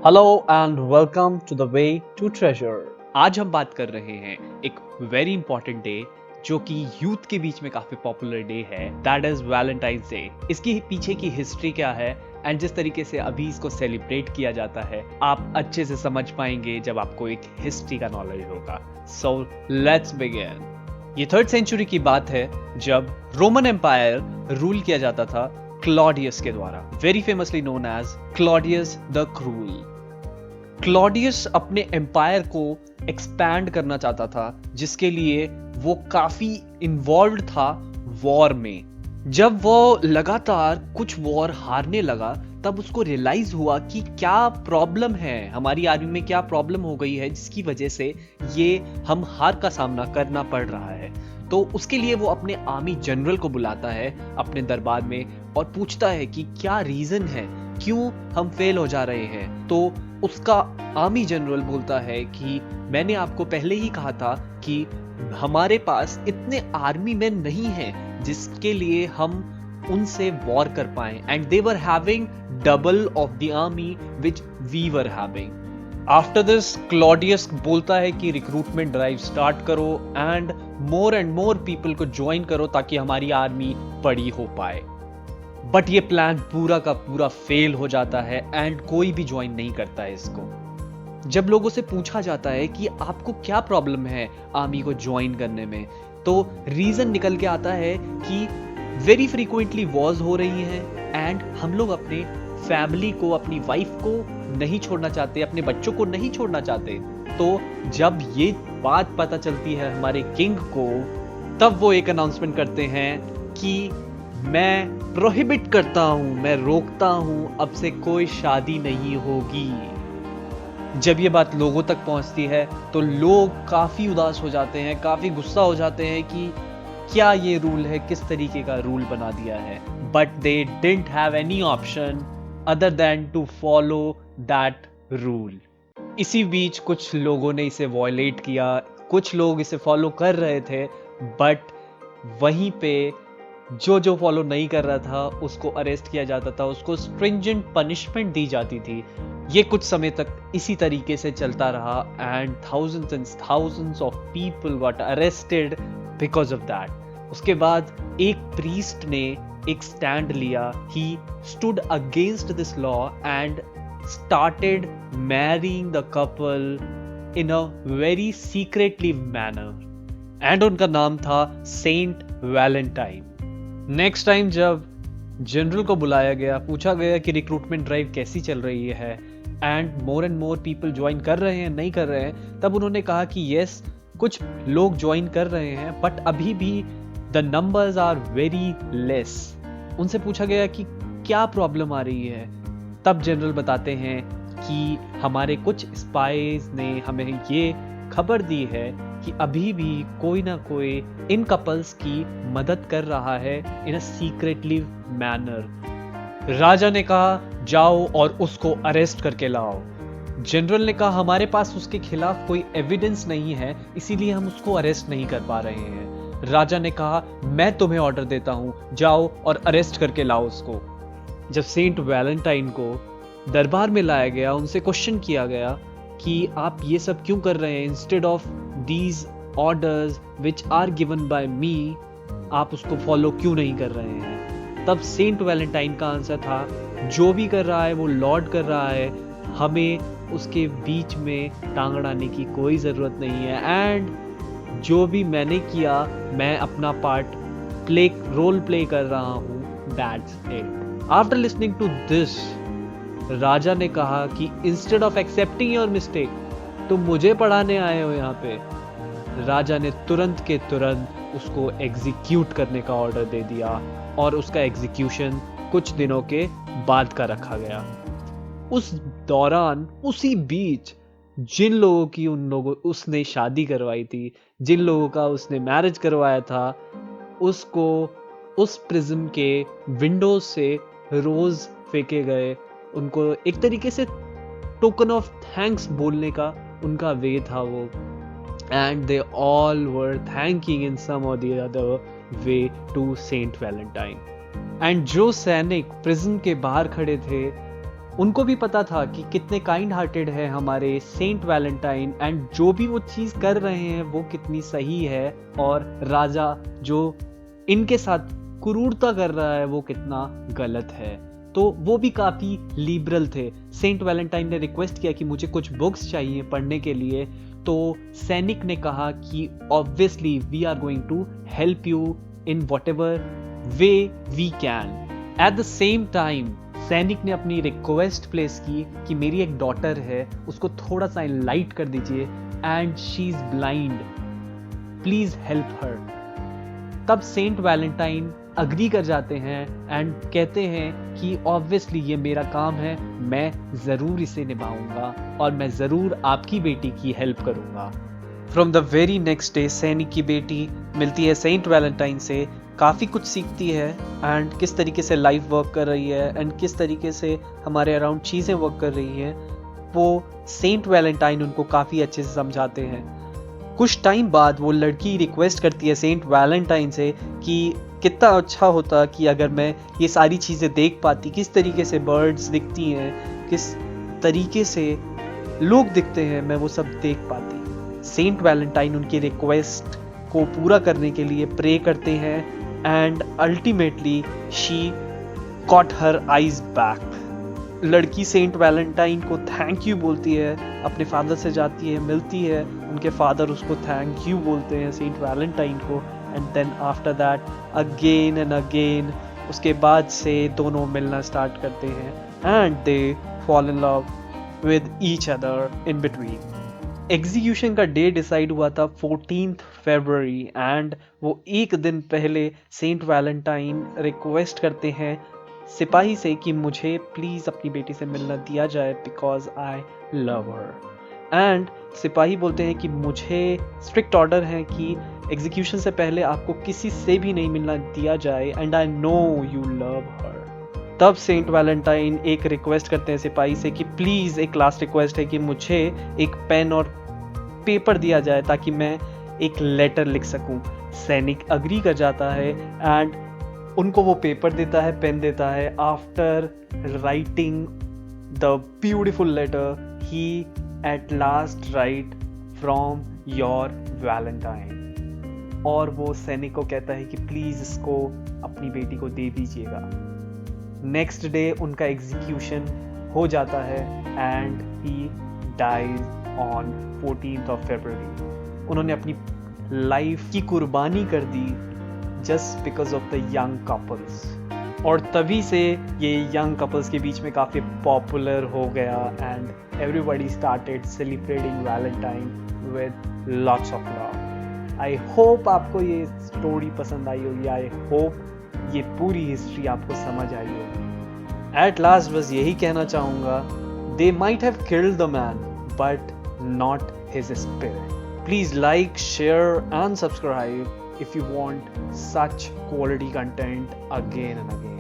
Hello and welcome to the way to treasure. आज हम बात कर रहे हैं एक वेरी इंपॉर्टेंट डे जो कि यूथ के बीच में काफी पॉपुलर डे है, दैट इज वैलेंटाइंस डे। इसकी पीछे की हिस्ट्री क्या है एंड जिस तरीके से अभी इसको सेलिब्रेट किया जाता है आप अच्छे से समझ पाएंगे जब आपको एक हिस्ट्री का नॉलेज होगा। So let's begin. ये 3rd सेंचुरी की बात है जब रोमन एम्पायर रूल किया जाता था क्लॉडियस के द्वारा, very famously known as Claudius the cruel. Claudius अपने एम्पायर को एक्सपैंड करना चाहता था जिसके लिए वो काफी इन्वॉल्व था वॉर में। जब वो लगातार कुछ वॉर हारने लगा तब उसको रियलाइज हुआ कि क्या प्रॉब्लम है, हमारी आर्मी में क्या प्रॉब्लम हो गई है जिसकी वजह से ये हम हार का सामना करना पड़ रहा है। तो उसके लिए वो अपने आर्मी जनरल को बुलाता है अपने दरबार में और पूछता है कि क्या रीजन है, क्यों हम फेल हो जा रहे हैं। तो उसका आर्मी जनरल बोलता है कि मैंने आपको पहले ही कहा था कि हमारे पास इतने आर्मी मैन नहीं हैं जिसके लिए हम उनसे वॉर कर पाए, and they were having double of the army which we were having. After this Claudius बोलता है कि रिक्रूटमेंट ड्राइव स्टार्ट करो एंड मोर पीपल को ज्वाइन करो ताकि हमारी आर्मी बड़ी हो पाए। बट ये प्लान पूरा का पूरा फेल हो जाता है एंड कोई भी ज्वाइन नहीं करता है इसको। जब लोगों से पूछा जाता है कि आपको क्या प्रॉब्लम है आर्मी को ज्वाइन करने में, तो रीजन निकल के आता है कि वेरी फ्रीक्वेंटली वॉर्स हो रही हैं एंड हम लोग अपने फैमिली को, अपनी वाइफ को नहीं छोड़ना चाहते, अपने बच्चों को नहीं छोड़ना चाहते। तो जब ये बात पता चलती है हमारे किंग को, तब वो एक अनाउंसमेंट करते हैं कि मैं प्रोहिबिट करता हूं, मैं रोकता हूं, अब से कोई शादी नहीं होगी। जब ये बात लोगों तक पहुंचती है तो लोग काफी उदास हो जाते हैं, काफी गुस्सा हो जाते हैं कि क्या ये रूल है, किस तरीके का रूल बना दिया है। But they didn't have any option other than to follow that rule. इसी बीच कुछ लोगों ने इसे वॉयलेट किया, कुछ लोग इसे फॉलो कर रहे थे, बट वहीं पे जो फॉलो नहीं कर रहा था उसको अरेस्ट किया जाता था, उसको स्ट्रिंजेंट पनिशमेंट दी जाती थी। ये कुछ समय तक इसी तरीके से चलता रहा and thousands and thousands of people got arrested because of that. उसके बाद एक प्रीस्ट ने एक स्टैंड लिया, he stood against this law and started marrying the couple in a very secretly manner, and उनका नाम था सेंट वैलेंटाइन। नेक्स्ट टाइम जब जनरल को बुलाया गया, पूछा गया कि रिक्रूटमेंट ड्राइव कैसी चल रही है एंड मोर पीपल ज्वाइन कर रहे हैं, नहीं कर रहे हैं, तब उन्होंने कहा कि यस, कुछ लोग ज्वाइन कर रहे हैं बट अभी भी the numbers are very less. उनसे पूछा गया कि क्या प्रॉब्लम आ रही है, तब जनरल बताते हैं कि हमारे कुछ स्पाइज ने हमें ये खबर दी है कि अभी भी कोई ना कोई इन कपल्स की मदद कर रहा है इन अ सीक्रेटली मैनर। राजा ने कहा जाओ और उसको अरेस्ट करके लाओ। जनरल ने कहा हमारे पास उसके खिलाफ कोई एविडेंस नहीं है, इसीलिए हम उसको अरेस्ट नहीं कर पा रहे हैं। राजा ने कहा मैं तुम्हें ऑर्डर देता हूं, जाओ और अरेस्ट करके लाओ उसको। जब सेंट वैलेंटाइन को दरबार में लाया गया, उनसे क्वेश्चन किया गया कि आप ये सब क्यों कर रहे हैं, instead of these orders which are given by me, आप उसको फॉलो क्यों नहीं कर रहे हैं। तब सेंट वैलेंटाइन का आंसर था जो भी कर रहा है वो लॉर्ड कर रहा है, हमें उसके बीच में टांग अड़ाने की कोई जरूरत नहीं है, एंड जो भी मैंने किया मैं अपना पार्ट रोल प्ले कर रहा हूँ, that's it. After listening to this, राजा ने कहा कि instead of accepting your mistake, तुम मुझे पढ़ाने आए हो यहाँ पे। राजा ने तुरंत के तुरंत उसको एग्जीक्यूट करने का ऑर्डर दे दिया और उसका एग्जीक्यूशन कुछ दिनों के बाद का रखा गया। उस दौरान, उसी बीच, जिन लोगों की उसने शादी करवाई थी, जिन लोगों का उसने मैरिज करवाया था, उसको उस प्रिज्म के विंडोज से रोज फेंके गए। उनको एक तरीके से टोकन ऑफ थैंक्स बोलने का उनका वे था वो, and they all were thanking in some or the other way to Saint Valentine. And जो सैनिक प्रिजन के बाहर खड़े थे उनको भी पता था कि कितने काइंड हार्टेड है हमारे सेंट वैलेंटाइन एंड जो भी वो चीज़ कर रहे हैं वो कितनी सही है, और राजा जो इनके साथ क्रूरता कर रहा है वो कितना गलत है। तो वो भी काफ़ी लिबरल थे। सेंट वैलेंटाइन ने रिक्वेस्ट किया कि मुझे कुछ बुक्स चाहिए पढ़ने के लिए, तो सैनिक ने कहा कि obviously we are going to help you in whatever way we can. At the same time सैनिक ने अपनी रिक्वेस्ट प्लेस की कि मेरी एक डॉटर है, उसको थोड़ा सा लाइट कर दीजिए and she is blind, please help her. तब सेंट वैलेंटाइन अग्री कर जाते हैं एंड कहते हैं कि ऑब्वियसली ये मेरा काम है, मैं ज़रूर इसे निभाऊंगा और मैं ज़रूर आपकी बेटी की हेल्प करूंगा। From the very next day सैनिक की बेटी मिलती है सेंट वैलेंटाइन से, काफ़ी कुछ सीखती है एंड किस तरीके से लाइफ वर्क कर रही है एंड किस तरीके से हमारे अराउंड चीज़ें वर्क कर रही हैं, वो सेंट वैलेंटाइन उनको काफ़ी अच्छे से समझाते हैं। कुछ टाइम बाद वो लड़की रिक्वेस्ट करती है सेंट वैलेंटाइन से कि कितना अच्छा होता कि अगर मैं ये सारी चीज़ें देख पाती, किस तरीके से बर्ड्स दिखती हैं, किस तरीके से लोग दिखते हैं, मैं वो सब देख पाती। सेंट वैलेंटाइन उनकी रिक्वेस्ट को पूरा करने के लिए प्रे करते हैं and ultimately she caught her eyes back. लड़की सेंट वैलेंटाइन को थैंक यू बोलती है, अपने फादर से जाती है, मिलती है, उनके फादर उसको थैंक यू बोलते हैं सेंट वैलेंटाइन को, and then after that again and again उसके बाद से दोनों मिलना स्टार्ट करते हैं and they fall in love with each other in between. Execution का डे डिसाइड हुआ था 14 फरवरी एंड वो एक दिन पहले सेंट वैलेंटाइन रिक्वेस्ट करते हैं सिपाही से कि मुझे प्लीज़ अपनी बेटी से मिलना दिया जाए because I love her. And सिपाही बोलते हैं कि मुझे स्ट्रिक्ट ऑर्डर है कि एग्जीक्यूशन से पहले आपको किसी से भी नहीं मिलना दिया जाए and I know you love हर। तब सेंट वैलेंटाइन एक रिक्वेस्ट करते हैं सिपाही से कि प्लीज़, एक लास्ट रिक्वेस्ट है कि मुझे एक पेन और पेपर दिया जाए ताकि मैं एक लेटर लिख सकूं। सैनिक अग्री कर जाता है एंड उनको वो पेपर देता है, पेन देता है। After writing the beautiful letter he at last write from your Valentine, और वो सैनिक को कहता है कि प्लीज इसको अपनी बेटी को दे दीजिएगा। नेक्स्ट डे उनका एग्जीक्यूशन हो जाता है and he dies on 14th of February। उन्होंने अपनी लाइफ की कुर्बानी कर दी just because of the young couples, और तभी से ये यंग कपल्स के बीच में काफ़ी पॉपुलर हो गया and everybody started celebrating Valentine with lots of love. I hope आपको ये स्टोरी पसंद आई होगी, आई होप ये पूरी हिस्ट्री आपको समझ आई होगी। एट लास्ट बस यही कहना चाहूँगा, they might have killed the man but not his spirit. Please like, share and subscribe if you want such quality content again and again.